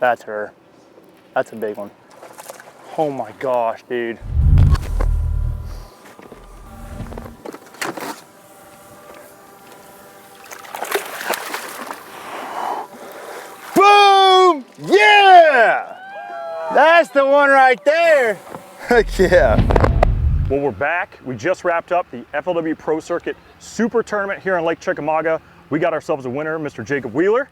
That's her. That's a big one. Oh my gosh, dude. Boom! Yeah! That's the one right there. Heck yeah. Well, we're back. We just wrapped up the FLW Pro Circuit Super Tournament here on Lake Chickamauga. We got ourselves a winner, Mr. Jacob Wheeler.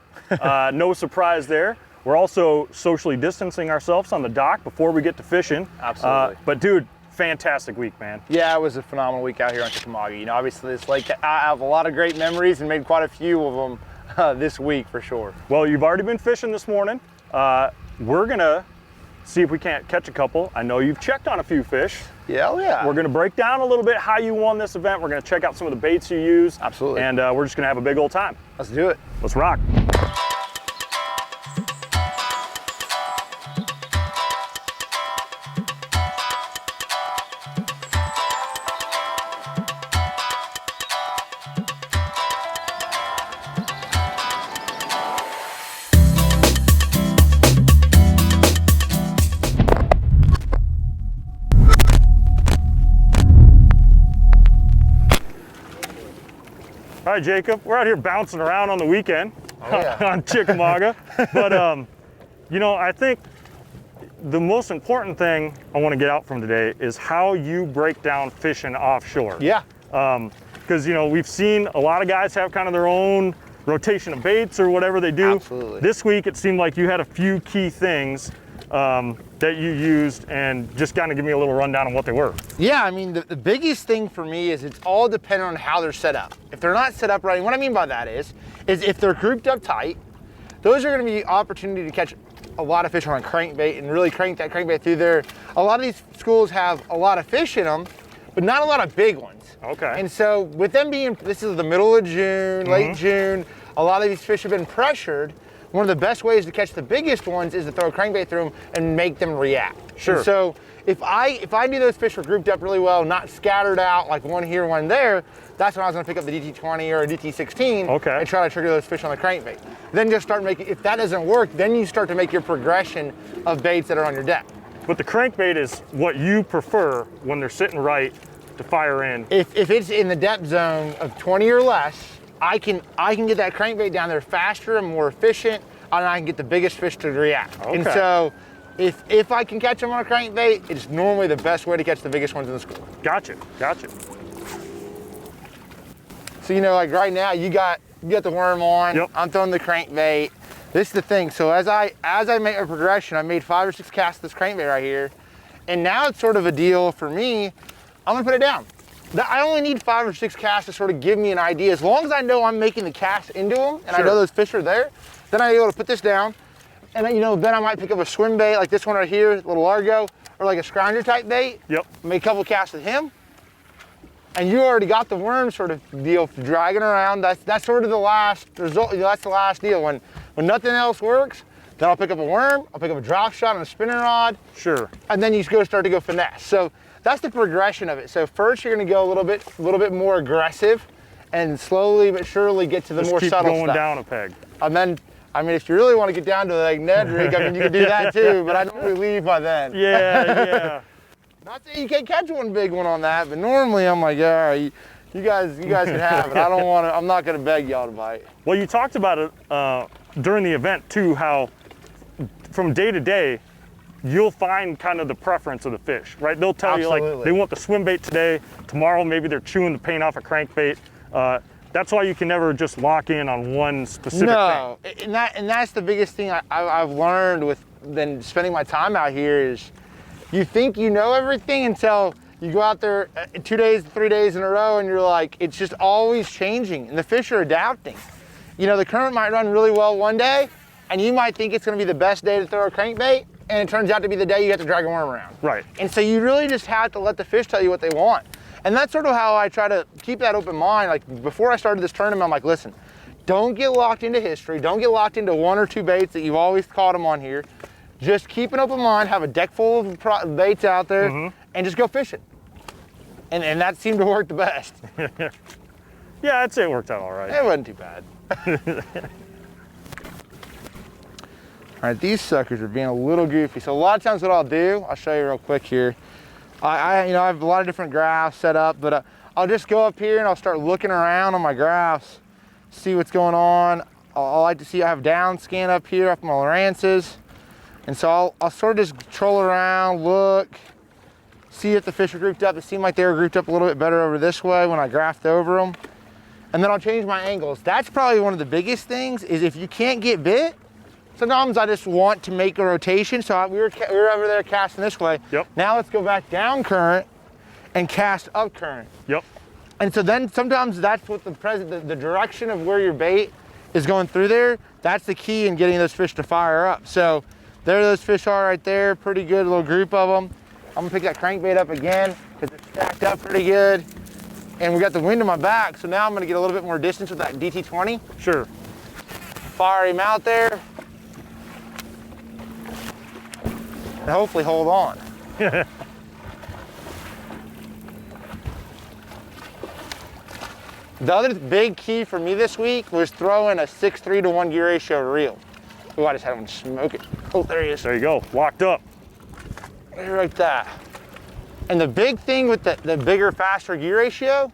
No surprise there. We're also socially distancing ourselves on the dock before we get to fishing. Absolutely. But dude, fantastic week, man. Yeah, it was a phenomenal week out here on Chickamauga. You know, obviously this lake, I have a lot of great memories and made quite a few of them this week for sure. Well, you've already been fishing this morning. We're gonna see if we can't catch a couple. I know you've checked on a few fish. Yeah, yeah. We're gonna break down a little bit how you won this event. We're gonna check out some of the baits you used. Absolutely. And we're just gonna have a big old time. Let's do it. Let's rock. All right, Jacob, we're out here bouncing around on the weekend on Chickamauga. But, you know, I think the most important thing I want to get out from today is how you break down fishing offshore. Yeah. Because, you know, we've seen a lot of guys have kind of their own rotation of baits or whatever they do. Absolutely. This week, it seemed like you had a few key things that you used, and just kind of give me a little rundown on what they were. Yeah, I mean, the biggest thing for me is it's all dependent on how they're set up. If they're not set up right, and what I mean by that is if they're grouped up tight, those are gonna be opportunity to catch a lot of fish on a crankbait and really crank that crankbait through there. A lot of these schools have a lot of fish in them, but not a lot of big ones. Okay. And so with them being, this is the middle of June, late June, a lot of these fish have been pressured. One of the best ways to catch the biggest ones is to throw a crankbait through them and make them react. Sure. And so if I knew those fish were grouped up really well, not scattered out like one here, one there, that's when I was gonna pick up the DT20 or a DT16 and try to trigger those fish on the crankbait. Then just start making, if that doesn't work, then you start to make your progression of baits that are on your deck. But the crankbait is what you prefer when they're sitting right to fire in. If it's in the depth zone of 20 or less, I can get that crankbait down there faster and more efficient, and I can get the biggest fish to react. Okay. And so if I can catch them on a crankbait, it's normally the best way to catch the biggest ones in the school. Gotcha, gotcha. So, you know, like right now, you got the worm on, yep. I'm throwing the crankbait. This is the thing, so as I make a progression, I made 5 or 6 casts of this crankbait right here, and now it's sort of a deal for me, I'm gonna put it down. I only need 5 or 6 casts to sort of give me an idea. As long as I know I'm making the cast into them, and I know those fish are there, then I'm able to put this down, and then, you know, then I might pick up a swim bait like this one right here, a little Largo, or like a scrounger type bait. Yep. Make a couple casts with him, and you already got the worm sort of deal dragging around. That's sort of the last result. That's the last deal. When nothing else works, then I'll pick up a worm, I'll pick up a drop shot on a spinning rod. Sure. And then you start to go finesse. So that's the progression of it. So first you're gonna go a little bit more aggressive, and slowly but surely get to the more subtle stuff. Just keep going down a peg. And then, I mean, if you really want to get down to like Ned rig, I mean, you can do that too, but I don't really leave by then. Yeah, yeah. Not saying you can't catch one big one on that, but normally I'm like, all right, you guys can have it. I'm not gonna beg y'all to bite. Well, you talked about it during the event too, how from day to day, you'll find kind of the preference of the fish, right? They'll tell you like they want the swim bait today, tomorrow maybe they're chewing the paint off a crankbait. That's why you can never just lock in on one specific thing. And that's the biggest thing I've learned with then spending my time out here is you think you know everything until you go out there 2 days, 3 days in a row, and you're like, it's just always changing, and the fish are adapting. You know, the current might run really well one day, and you might think it's gonna be the best day to throw a crankbait, and it turns out to be the day you have to drag a worm around. Right. And so you really just have to let the fish tell you what they want. And that's sort of how I try to keep that open mind. Like before I started this tournament, I'm like, listen, don't get locked into history. Don't get locked into 1 or 2 baits that you've always caught them on here. Just keep an open mind, have a deck full of baits out there, and just go fishing. And that seemed to work the best. Yeah, I'd say it worked out all right. It wasn't too bad. All right, these suckers are being a little goofy. So a lot of times what I'll do, I'll show you real quick here. I have a lot of different graphs set up, but I'll just go up here and I'll start looking around on my graphs, see what's going on. I like to see, I have down scan up here up my Lawrence's. And so I'll sort of just troll around, look, see if the fish are grouped up. It seemed like they were grouped up a little bit better over this way when I graphed over them. And then I'll change my angles. That's probably one of the biggest things, is if you can't get bit, sometimes I just want to make a rotation. So we were over there casting this way. Yep. Now let's go back down current and cast up current. Yep. And so then sometimes that's what the direction of where your bait is going through there, that's the key in getting those fish to fire up. So there those fish are right there, pretty good little group of them. I'm gonna pick that crankbait up again because it's stacked up pretty good. And we got the wind in my back, so now I'm gonna get a little bit more distance with that DT20. Sure. Fire him out there. And hopefully hold on. The other big key for me this week was throwing a 6:3 to 1 gear ratio reel. Oh, I just had one smoke it. Oh, there he is. There you go, locked up. Right like that. And the big thing with the bigger, faster gear ratio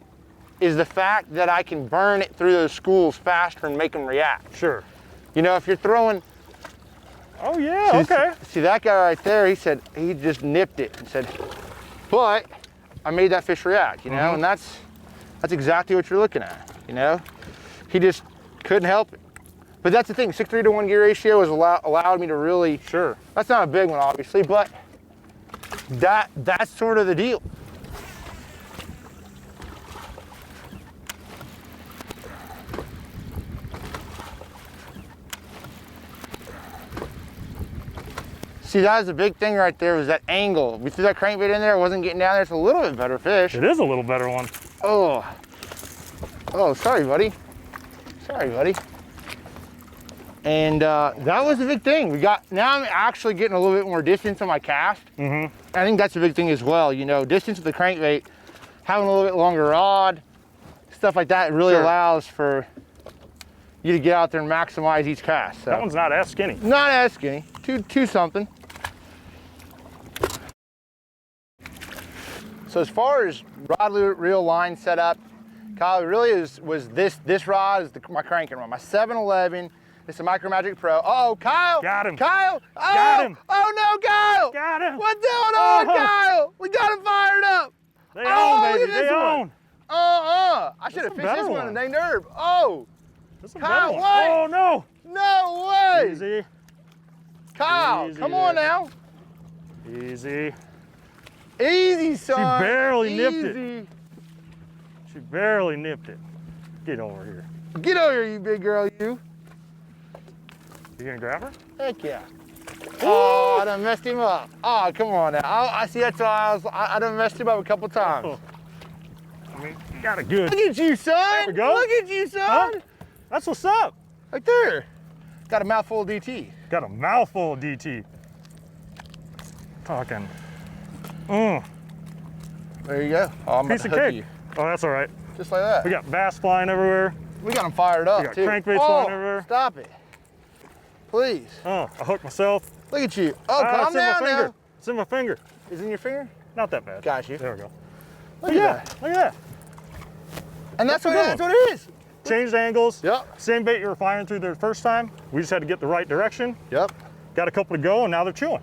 is the fact that I can burn it through those schools faster and make them react. Sure. You know, if you're throwing... Oh yeah, okay. See that guy right there, he said, he just nipped it and said, but I made that fish react, you know, and that's exactly what you're looking at, you know? He just couldn't help it. But that's the thing, 6:3 to 1 gear ratio has allowed me to really... Sure. That's not a big one, obviously, but that's sort of the deal. See, that was the big thing right there, was that angle. We threw that crankbait in there, it wasn't getting down there. It's a little bit better fish. It is a little better one. Oh, sorry, buddy. Sorry, buddy. And that was the big thing. Now I'm actually getting a little bit more distance on my cast. I think that's a big thing as well. You know, distance with the crankbait, having a little bit longer rod, stuff like that really allows for you to get out there and maximize each cast. So. That one's not as skinny. Not as skinny, two something. So as far as rod reel line setup, Kyle, it really was this rod is my cranking rod, my 711. It's a Micro Magic Pro. Oh, Kyle! Got him. Kyle! Oh, Got him. Oh no, Kyle! Got him. What's going on, Kyle? We got him fired up. They own, baby. They own. I should have fished this one and named Herb. Oh, Kyle, what? Oh no! No way! Easy. Kyle, Easy come on now. Easy. Easy, son. She barely nipped it. it. She barely nipped it. Get over here. Get over here, you big girl, you. You gonna grab her? Heck yeah. Oh, I done messed him up. Oh, come on now. I see, that's why I done messed him up a couple times. Oh. I mean, you got it good. Look at you, son. There we go. Look at you, son. Huh? That's what's up. Right there. Got a mouthful of DT. Got a mouthful of DT. Talking. There you go. Oh, I'm Piece about of to hook cake. you. Oh, that's all right. Just like that. We got bass flying everywhere. We got them fired up, We got too. crankbaits flying everywhere. Stop it. Please. Oh, I hooked myself. Look at you. Oh, Ah, calm it's in my down finger. now. It's in my finger. Is it in your finger? Not that bad. Got you. There we go. Look Yeah, at that. look at that. And that's That's a good what it is. Changed angles. Yep. Same bait you were firing through the first time. We just had to get the right direction. Yep. Got a couple to go, and now they're chewing.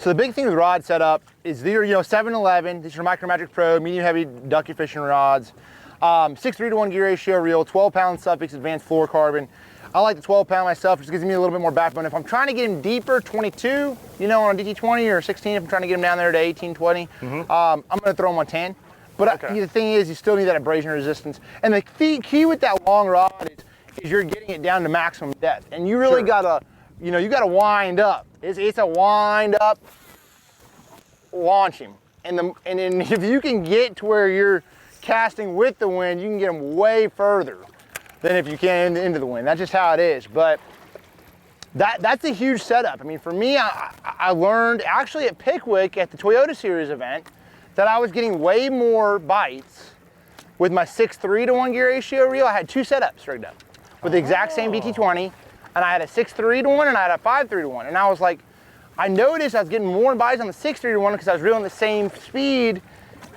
So the big thing with rod setup is these are 711. These are Micro Magic Pro medium heavy ducky fishing rods. 6:3 to 1 gear ratio reel, 12-pound Suffix advanced fluorocarbon. I like the 12-pound myself, which gives me a little bit more backbone. If I'm trying to get him deeper, 22, on a DT20 or 16, if I'm trying to get him down there to 18, 20, I'm gonna throw him on 10. But the thing is, you still need that abrasion resistance. And the key with that long rod is you're getting it down to maximum depth. And you really gotta, you gotta wind up. It's a wind up, launch him. And then if you can get to where you're casting with the wind, you can get them way further than if you can into the wind. That's just how it is. But that's a huge setup. I mean, for me, I learned actually at Pickwick at the Toyota Series event that I was getting way more bites with my 6.3 to 1 gear ratio reel. I had 2 setups rigged up with the exact same BT20, and I had a 6.3 to 1 and I had a 5.3 to 1. And I was like, I noticed I was getting more bites on the 6.3 to 1 because I was reeling the same speed.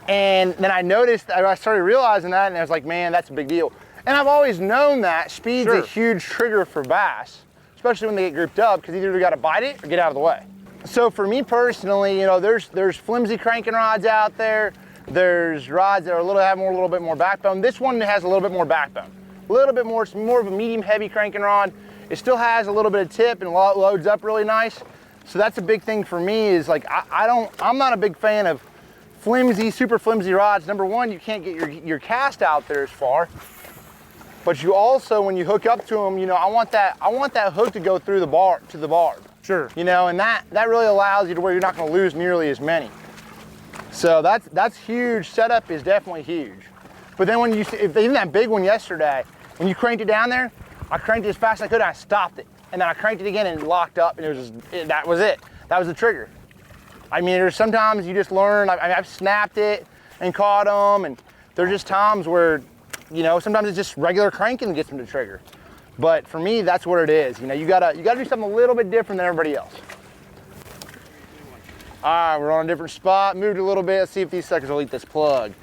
And then I noticed, I started realizing that, and I was like, man, that's a big deal. And I've always known that speed's a huge trigger for bass, especially when they get grouped up, because either we got to bite it or get out of the way. So for me personally, you know, there's flimsy cranking rods out there. There's rods that are have a little bit more backbone. This one has a little bit more backbone, a little bit more. It's more of a medium heavy cranking rod. It still has a little bit of tip and loads up really nice. So that's a big thing for me. Is like I'm not a big fan of flimsy, super flimsy rods. Number one, you can't get your cast out there as far. But you also, when you hook up to them, you know, I want that hook to go through the barb to the barb. Sure. You know, and that really allows you to where you're not going to lose nearly as many. So that's huge. Setup is definitely huge. But then when even that big one yesterday, when you cranked it down there, I cranked it as fast as I could and I stopped it. And then I cranked it again and it locked up, and that was it. That was the trigger. I mean, there's sometimes you just learn. I've snapped it and caught them, and there's just times where, you know, sometimes it's just regular cranking that gets them to trigger. But for me, that's what it is. You know, you gotta do something a little bit different than everybody else. All right, we're on a different spot. Moved a little bit. Let's see if these suckers will eat this plug.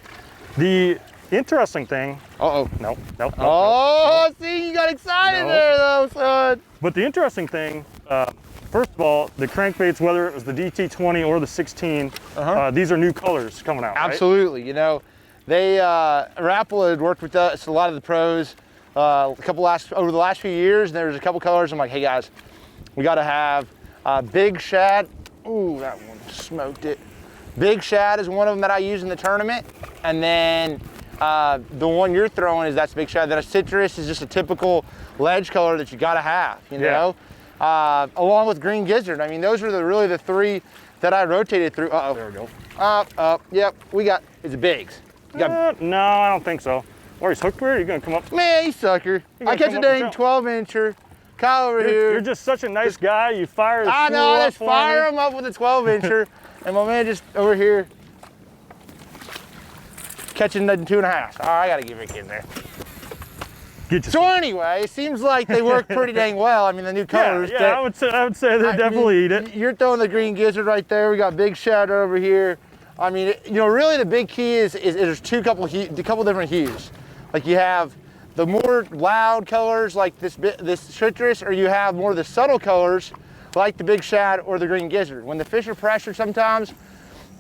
The interesting thing. Uh-oh. No. Oh, see, you got excited there though, son. But the interesting thing, first of all, the crankbaits, whether it was the DT20 or the 16, these are new colors coming out, Absolutely. Right? You know, they, Rapple had worked with us, a lot of the pros, over the last few years, and there was a couple colors. I'm like, hey guys, we got to have Big Shad. Ooh, that one smoked it. Big Shad is one of them that I use in the tournament. And then the one you're throwing that's Big Shad. Then a citrus is just a typical ledge color that you got to have, you know? Along with green gizzard. I mean, those are really the three that I rotated through. Uh-oh. There we go. Up. Yep, it's bigs. No, I don't think so. Or he's hooked weird, you're gonna come up. Man, you sucker. I catch a dang 12-incher. Kyle over here. You're just such a nice guy. You fire the I know, just fire him up with a 12-incher. And my man just over here catching the 2.5. All right, I gotta get Rick in there. So anyway, it seems like they work pretty dang well. I mean, the new colors. Yeah, I would say they definitely eat it. You're throwing the green gizzard right there. We got Big Shad over here. I mean, you know, really the big key is there's a couple different hues. Like you have the more loud colors like this citrus, or you have more of the subtle colors like the Big Shad or the green gizzard. When the fish are pressured sometimes,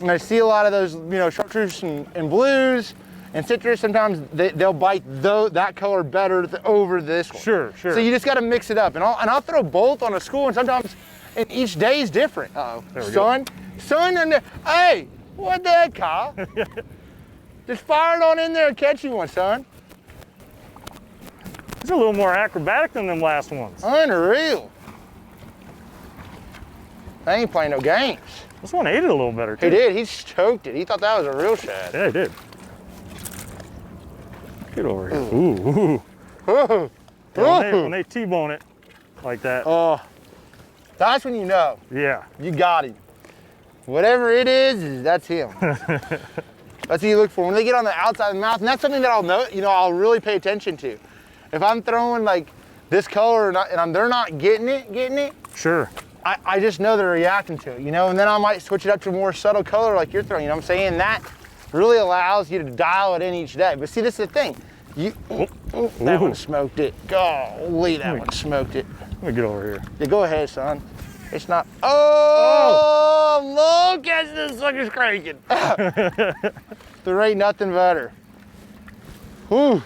and I see a lot of those, you know, chartreuse and blues and citrus, sometimes they'll bite that color better over this one. Sure. So you just got to mix it up. And I'll throw both on a school, and sometimes each day is different. Uh-oh. Son, hey, what the heck, Kyle? Just fire it on in there and catch you one, son. It's a little more acrobatic than them last ones. Unreal. I ain't playing no games. This one ate it a little better, too. He did. He choked it. He thought that was a real shad. Yeah, he did. Get over here. Ooh. When they T-bone it like that. Oh, that's when you know. Yeah. You got him. Whatever it is, that's him. That's what you look for. When they get on the outside of the mouth, and that's something that I'll know, you know, I'll really pay attention to. If I'm throwing like this color and they're not getting it. Sure. I just know they're reacting to it, you know, and then I might switch it up to a more subtle color like you're throwing, you know what I'm saying? That really allows you to dial it in each day. But see, this is the thing. That one smoked it. Golly, that one smoked it. Let me get over here. Yeah, go ahead, son. It's not. Oh, look at this sucker's cranking. There ain't nothing better. Whew.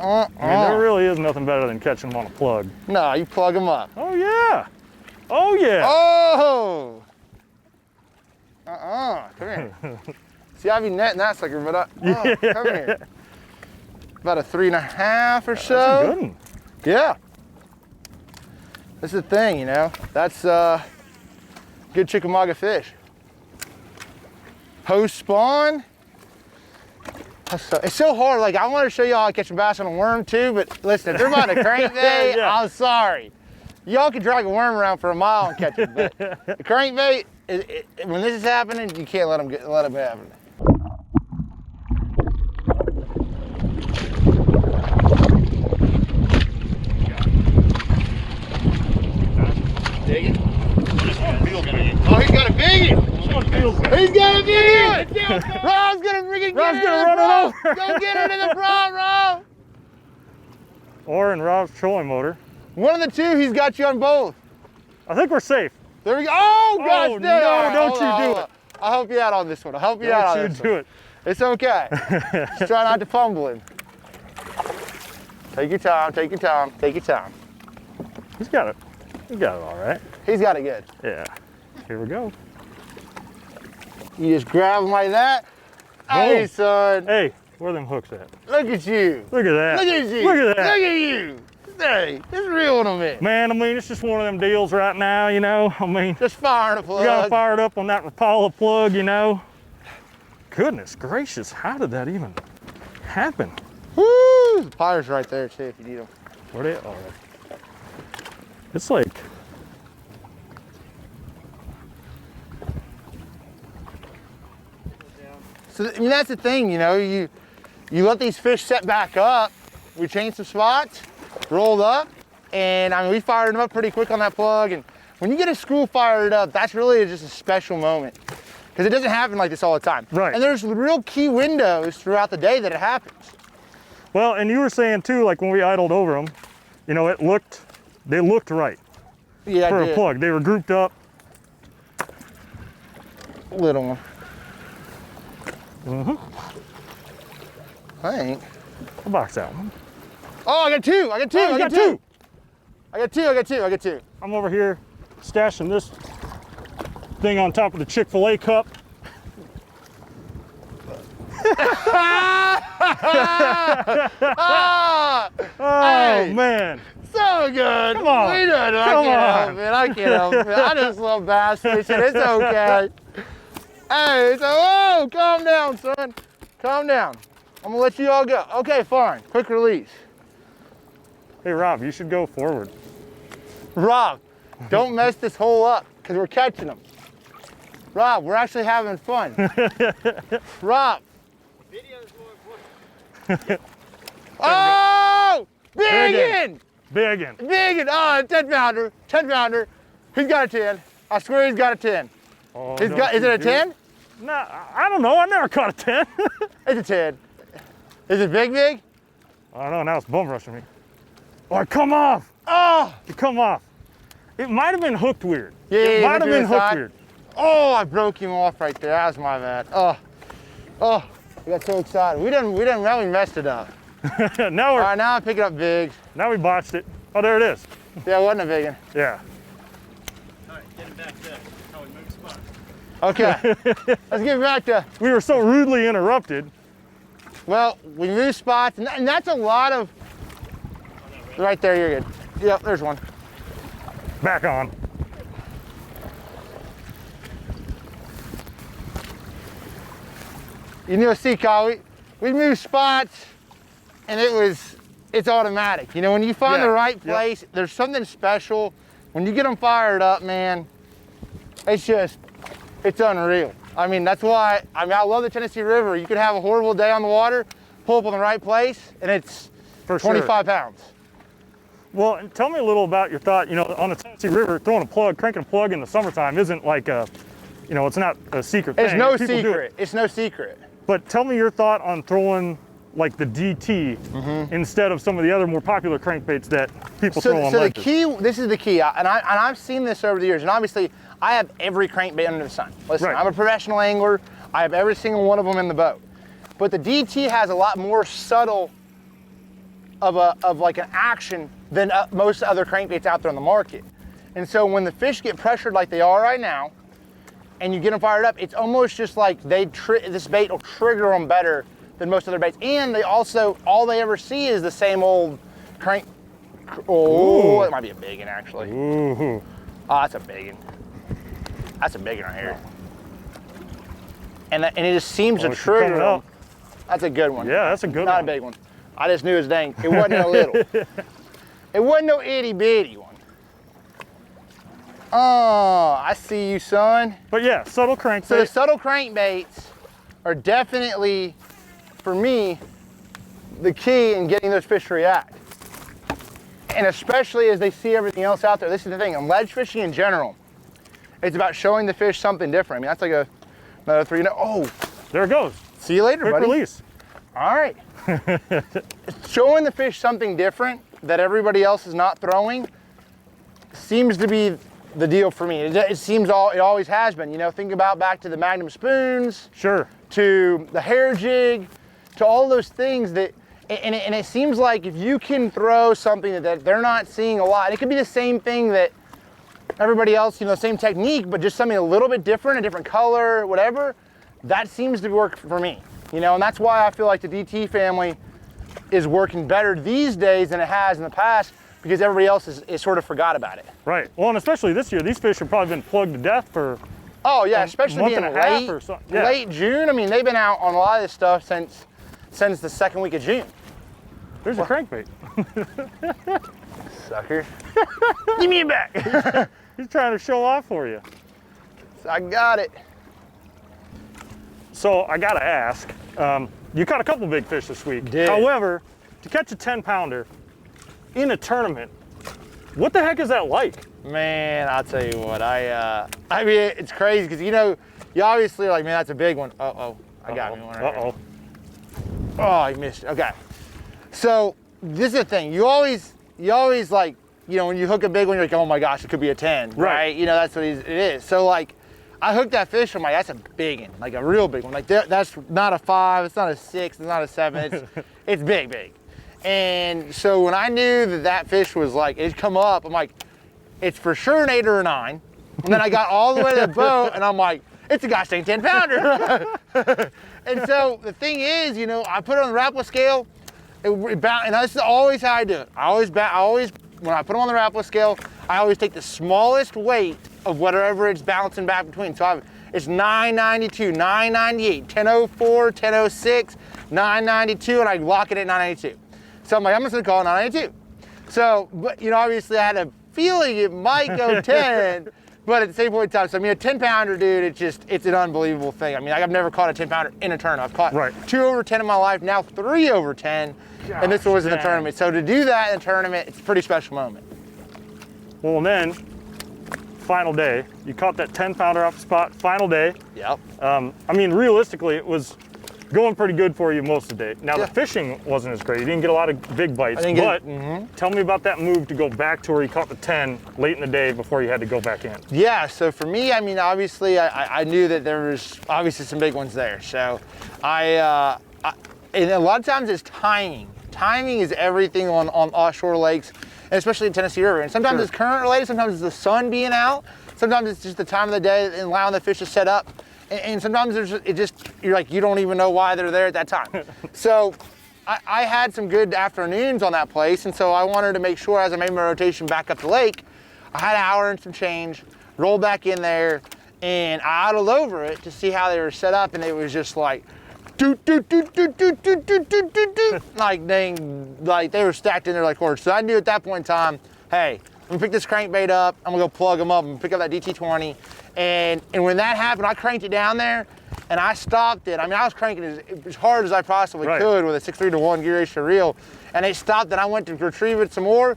I mean, there really is nothing better than catching them on a plug. No, you plug them up. Oh, yeah. Oh, yeah. Oh. Come here. See, I'd be netting that sucker, but come here. About a 3.5 or so. That's a good one. Yeah. This is the thing, you know. That's good Chickamauga fish. Post spawn. It's so hard. Like, I want to show y'all how to catch a bass on a worm too, but listen, if they're about a crankbait, I'm sorry. Y'all can drag a worm around for a mile and catch it, but the crankbait, when this is happening, you can't let them happen. Big one? Oh, he's got a big one. He's got a big one. Rob's gonna freaking get it. Run it over. Go get it in the front, Rob. Or in Rob's trolling motor. One of the two, he's got you on both. I think we're safe. There we go. Oh, gosh, no, don't you do it. I'll help you out on this one. I'll help you out on this one. Don't you do it. It's okay. Just try not to fumble him. Take your time, take your time, take your time. He's got it. He's got it all right. He's got it good. Yeah. Here we go. You just grab him like that. Hey, son. Hey, where are them hooks at? Look at you. Look at that. Look at you. Look at that. Look at you. Hey, just reeling them in. Man, I mean, it's just one of them deals right now, you know. I mean, Just firing a plug. you gotta fire it up on that Rapala plug, you know. Goodness gracious, how did that even happen? Woo! The pliers right there too if you need them. Where they are? It's like, So I mean that's the thing, you know, you let these fish set back up. We changed some spots, rolled up, and I mean we fired them up pretty quick on that plug. And when you get a school fired up, that's really just a special moment because it doesn't happen like this all the time. Right. And there's real key windows throughout the day that it happens. well, and you were saying too, like when we idled over them, you know, they looked right Yeah, for I a did. plug. They were grouped up. Little one. Mm-hmm. I think. I'll box that one. Oh, I got two. I got two. Oh, you I got got two. two. I got two. I got two. I got two. I'm over here stashing this thing on top of the Chick-fil-A cup. Ah! Oh, Hey. man. So good. Come on. We done it. I Come can't on. help it. I can't help it. I just love bass fishing. It's okay. Hey, so, whoa, calm down, son. Calm down. I'm gonna let you all go. Okay, fine. Quick release. Hey, Rob, you should go forward. Rob, don't mess this hole up because we're catching them. Rob, we're actually having fun. Rob. Video's more important. Oh! Biggin! Biggin. Biggin! Oh, 10 pounder. 10 pounder. He's got a 10. I swear he's got a 10. Oh, He's got, is it a 10? No, I don't know. I never caught a 10. It's a 10. Is it big, big? I don't know. Now it's bum rushing me. Oh, come off. Oh! It come off. It might have been hooked weird. Yeah, it yeah, might have to been the hooked side. weird. Oh, I broke him off right there. That was my bad. Oh. Oh. We got so excited. Now we messed it up. now All right, now I'm picking up bigs. we botched it. Oh, there it is. Yeah, it wasn't a big one. Yeah. All right, get him back there. How we move spots. Okay. Let's get back to, We were so rudely interrupted. well, we move spots, and that's a lot of, right there, you're good. Yep, there's one. Back on. You know, see, Kyle, we moved spots, and it's automatic. You know, when you find Yeah, the right yep. place, there's something special. When you get them fired up, man, it's unreal. I mean, that's why, I love the Tennessee River. You could have a horrible day on the water, pull up on the right place, and it's For sure. 25 pounds. Well, and tell me a little about your thought. You know, on the Tennessee River, cranking a plug in the summertime isn't like a, you know, it's not a secret It's thing. no People do it. secret. It's no secret. But tell me your thought on throwing like the DT instead of some of the other more popular crankbaits that people throw on So the ledges. key, this is the key, and I've seen this over the years, and obviously I have every crankbait under the sun. Listen, Right. I'm a professional angler. I have every single one of them in the boat. But the DT has a lot more subtle of like an action than most other crankbaits out there on the market. And so when the fish get pressured like they are right now, and you get them fired up, it's almost just like this bait will trigger them better than most other baits. And they also, all they ever see is the same old crank. Oh, Ooh. it might be a big one actually. Ooh. Oh, that's a big one. That's a big one right here. And it just seems to Oh, it's trigger coming them. up. That's a good one. Yeah, that's a good Not one. a big one. I just knew his dang. It wasn't a little. It wasn't no itty bitty one. Oh, I see you, son. But yeah, subtle crankbait. So the subtle crankbaits are definitely, for me, the key in getting those fish to react. And especially as they see everything else out there. This is the thing, on ledge fishing in general, it's about showing the fish something different. I mean, that's like another 3. Oh, there it goes. See you later, Quick buddy. release. All right. Showing the fish something different that everybody else is not throwing seems to be the deal for me. It always has been. You know, think about back to the Magnum spoons. Sure. To the hair jig, to all those things that, and it seems like if you can throw something that they're not seeing a lot, it could be the same thing that everybody else, you know, same technique, but just something a little bit different, a different color, whatever, that seems to work for me. You know, and that's why I feel like the DT family is working better these days than it has in the past, because everybody else is sort of forgot about it. Right. Well, and especially this year, these fish have probably been plugged to death for oh yeah, especially month being and a half or so. Yeah. Late June. I mean, they've been out on a lot of this stuff since the second week of June. There's a crankbait. Sucker. Give me it back. He's trying to show off for you. I got it. So I gotta ask, you caught a couple big fish this week. Did. However, to catch a 10-pounder in a tournament, what the heck is that like? Man, I'll tell you what, I mean, it's crazy because, you know, you obviously are like, man, that's a big one. Uh-oh, I got me one right here. Oh, I missed it. Okay. So this is the thing. You always like, you know, when you hook a big one, you're like, oh my gosh, it could be a 10, right? You know, that's what it is. So like, I hooked that fish, I'm like, that's a big one, like a real big one. Like that's not a 5, it's not a 6, it's not a 7, it's big. And so when I knew that fish was like, it'd come up, I'm like, it's for sure an 8 or a 9. And then I got all the way to the boat and I'm like, it's a gosh dang 10-pounder. And so the thing is, you know, I put it on the Rapala scale, and this is always how I do it. I always, when I put them on the Rapala scale, I always take the smallest weight of whatever it's bouncing back between. So it's 992, 998, 1004, 1006, 992, and I lock it at 992. So I'm like, I'm just gonna call it 992. So, but you know, obviously I had a feeling it might go 10, but at the same point in time, so I mean, a 10-pounder, dude, it's an unbelievable thing. I mean, I've never caught a 10-pounder in a tournament. I've caught 2 over 10 in my life, now 3 over 10, and this one was in the tournament. So to do that in a tournament, it's a pretty special moment. Well, and then, final day, you caught that 10-pounder off the spot, final day. Yep. I mean, realistically, it was going pretty good for you most of the day. Now, the fishing wasn't as great. You didn't get a lot of big bites, but tell me about that move to go back to where you caught the 10 late in the day before you had to go back in. Yeah, so for me, I mean, obviously, I knew that there was obviously some big ones there. So and a lot of times it's timing. Timing is everything on offshore lakes, and especially in Tennessee River. And sometimes it's current related, sometimes it's the sun being out, sometimes it's just the time of the day and allowing the fish to set up. And sometimes you're like, you don't even know why they're there at that time. So I had some good afternoons on that place, and so I wanted to make sure as I made my rotation back up the lake, I had an hour and some change, rolled back in there, and I idled over it to see how they were set up, and it was just like, doot, doot, doot, doot, doot, doot, doot, doot, doot, doot. Like they were stacked in there like horses. So I knew at that point in time, hey, I'm gonna pick this crankbait up, I'm gonna go plug them up and pick up that DT20. And when that happened, I cranked it down there and I stopped it. I mean, I was cranking as hard as I possibly could with a 6.3 to 1 gear ratio reel. And it stopped and I went to retrieve it some more.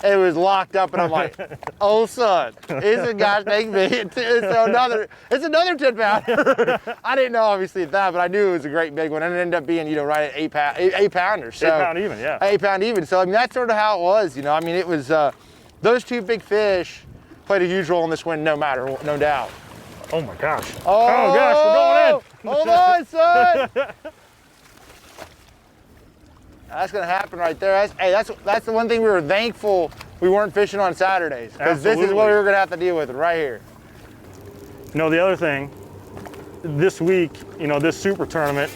It was locked up and I'm like, oh son, it's a gosh dang big. It's another 10-pounder. I didn't know obviously that, but I knew it was a great big one. And it ended up being, you know, right at 8 pounders. So, 8 pound even, yeah. 8 pound even. So I mean, that's sort of how it was, you know. I mean, it was, those 2 big fish played a huge role in this win, no doubt. Oh my gosh. Oh gosh, we're going in. Hold on, son. That's gonna happen right there. That's the one thing we were thankful we weren't fishing on Saturdays, because this is what we were gonna have to deal with right here. You know, the other thing, this week, you know, this super tournament,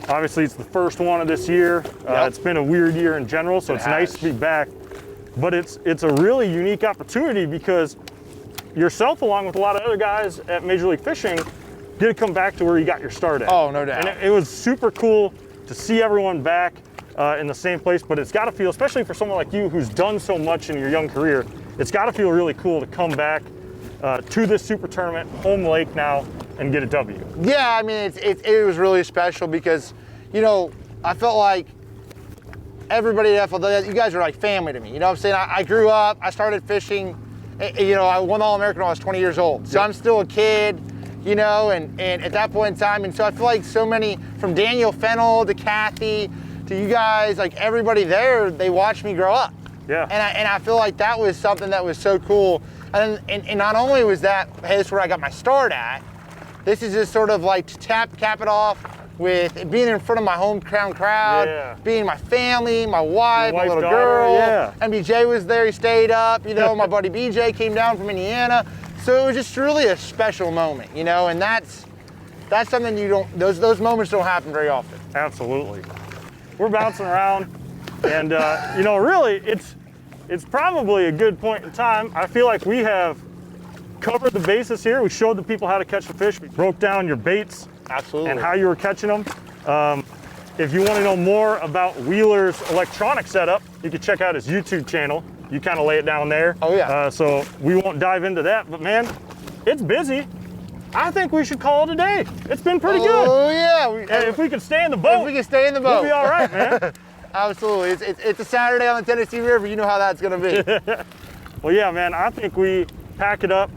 obviously it's the first one of this year. It's been a weird year in general, so it's nice to be back. But it's a really unique opportunity because yourself, along with a lot of other guys at Major League Fishing, get to come back to where you got your start at. Oh, no doubt. And it was super cool to see everyone back in the same place, but it's got to feel, especially for someone like you who's done so much in your young career, it's got to feel really cool to come back to this super tournament, home lake now, and get a W. Yeah, I mean, it was really special because, you know, I felt like everybody at FLW, you guys are like family to me. You know what I'm saying? I grew up, I started fishing, you know, I won the All-American when I was 20 years old. So I'm still a kid, you know, and at that point in time, and so I feel like so many, from Daniel Fennell to Kathy to you guys, like everybody there, they watched me grow up. Yeah. And I feel like that was something that was so cool. And not only was that, hey, this is where I got my start at, this is just sort of like to cap it off with being in front of my hometown crowd, being my family, my wife, my little daughter, girl. yeah. MBJ was there, he stayed up, you know, my buddy BJ came down from Indiana. So it was just really a special moment, you know, and that's something you don't, those moments don't happen very often. Absolutely. We're bouncing around, and you know, really, it's probably a good point in time. I feel like we have covered the bases here. We showed the people how to catch the fish. We broke down your baits. Absolutely. And how you were catching them. If you want to know more about Wheeler's electronic setup, you can check out his YouTube channel. You kind of lay it down there. Oh yeah. So we won't dive into that, but man, it's busy. I think we should call it a day. It's been pretty good. Oh yeah. And if we can stay in the boat, if we can stay in the boat, we'll be all right, man. Absolutely. It's a Saturday on the Tennessee River. You know how that's going to be. Well, yeah, man, I think we pack it up.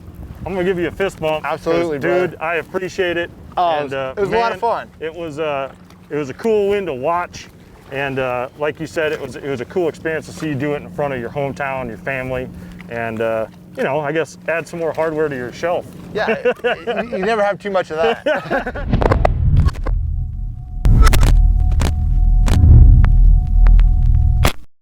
I'm going to give you a fist bump. Absolutely, dude. brother. I appreciate it. Oh, and, it was a lot of fun. It was a cool win to watch. And like you said, it was a cool experience to see you do it in front of your hometown, your family, and you know, I guess add some more hardware to your shelf. Yeah, you never have too much of that.